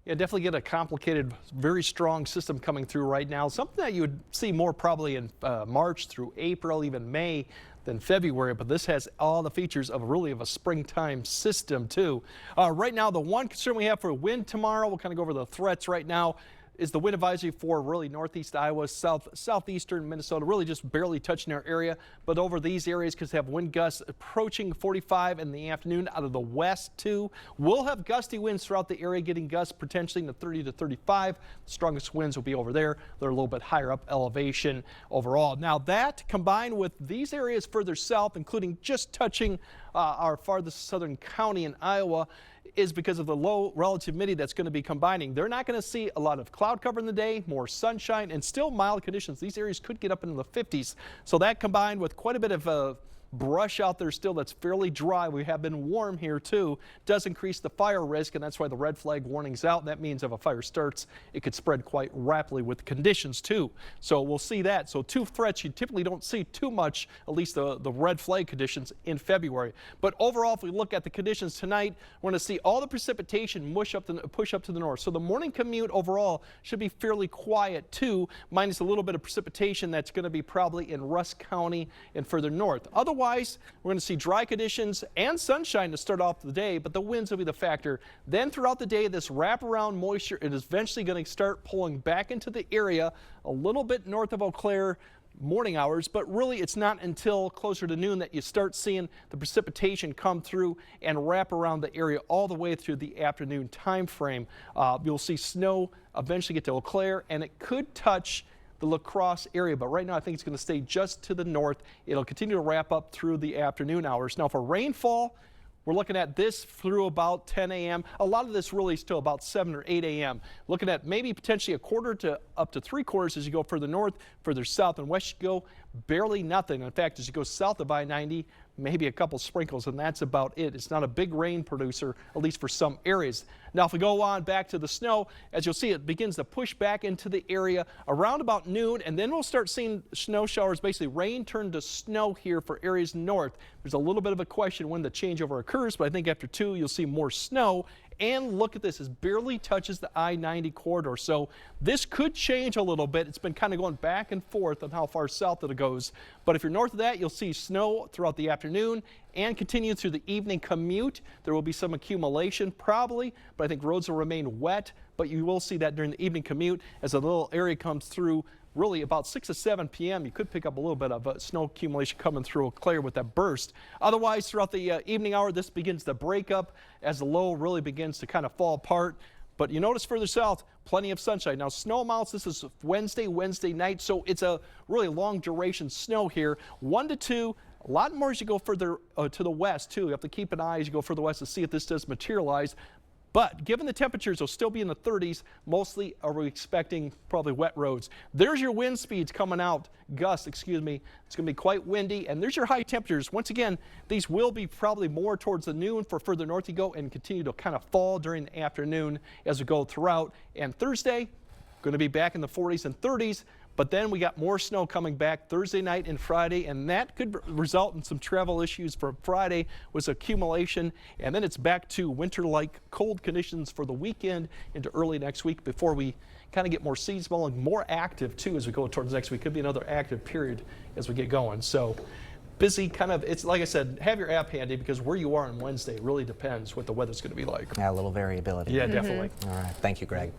Yeah, definitely get a complicated, very strong system coming through right now. Something that you would see more probably in March through April, even May than February. But this has all the features of really of a springtime system too. Right now, the one concern we have for wind tomorrow, we'll kind of go over the threats right now, is the wind advisory for really northeast Iowa, southeastern Minnesota, really just barely touching our area. But over these areas, because they have wind gusts approaching 45 in the afternoon out of the west too. We'll have gusty winds throughout the area, getting gusts potentially in the 30 to 35. The strongest winds will be over there. They're a little bit higher up elevation overall. Now that combined with these areas further south, including just touching our farthest southern county in Iowa, is because of the low relative humidity that's going to be combining. They're not going to see a lot of cloud cover in the day, more sunshine, and still mild conditions. These areas could get up into the 50s. So that combined with quite a bit of brush out there still that's fairly dry. We have been warm here too. Does increase the fire risk, and that's why the red flag warning's out. That means if a fire starts, it could spread quite rapidly with conditions too. So we'll see that. So two threats you typically don't see too much, at least the red flag conditions in February. But overall, if we look at the conditions tonight, we're going to see all the precipitation push up to the north. So the morning commute overall should be fairly quiet too, minus a little bit of precipitation that's going to be probably in Rusk County and further north. Otherwise, we're going to see dry conditions and sunshine to start off the day, but the winds will be the factor. Then throughout the day, this wraparound moisture is eventually going to start pulling back into the area a little bit north of Eau Claire morning hours, but really it's not until closer to noon that you start seeing the precipitation come through and wrap around the area all the way through the afternoon time frame. You'll see snow eventually get to Eau Claire, and it could touch the La Crosse area, but right now I think it's going to stay just to the north. It'll continue to wrap up through the afternoon hours. Now for rainfall, we're looking at this through about 10 a.m. A lot of this really is till about 7 or 8 a.m. Looking at maybe potentially a quarter to up to 3/4 as you go further north, further south and west you go, barely nothing. In fact, as you go south of I-90, maybe a couple sprinkles, and that's about it. It's not a big rain producer, at least for some areas. Now, if we go on back to the snow, as you'll see, it begins to push back into the area around about noon, and then we'll start seeing snow showers, basically rain turn to snow here for areas north. There's a little bit of a question when the changeover occurs, but I think after 2, you'll see more snow. And look at this, it barely touches the I-90 corridor. So this could change a little bit. It's been kind of going back and forth on how far south it goes. But if you're north of that, you'll see snow throughout the afternoon and continue through the evening commute. There will be some accumulation probably, but I think roads will remain wet. But you will see that during the evening commute as a little area comes through. Really about 6 to 7 p.m. you could pick up a little bit of snow accumulation coming through Eau Claire with that burst. Otherwise, throughout the evening hour, this begins to break up as the low really begins to kind of fall apart. But you notice further south, plenty of sunshine. Now, snow amounts, this is Wednesday night, so it's a really long duration snow here. 1 to 2. A lot more as you go further to the west, too. You have to keep an eye as you go further west to see if this does materialize. But given the temperatures, they'll still be in the 30s. Mostly are we expecting probably wet roads. There's your wind speeds coming out, gusts, excuse me. It's going to be quite windy. And there's your high temperatures. Once again, these will be probably more towards the noon for further north you go and continue to kind of fall during the afternoon as we go throughout. And Thursday, going to be back in the 40s and 30s. But then we got more snow coming back Thursday night and Friday, and that could result in some travel issues for Friday with accumulation. And then it's back to winter-like cold conditions for the weekend into early next week before we kind of get more seasonal and more active too as we go towards next week. Could be another active period as we get going. So busy kind of, it's like I said, have your app handy because where you are on Wednesday really depends what the weather's going to be like. Yeah, a little variability. Yeah, definitely. All right. Thank you, Greg.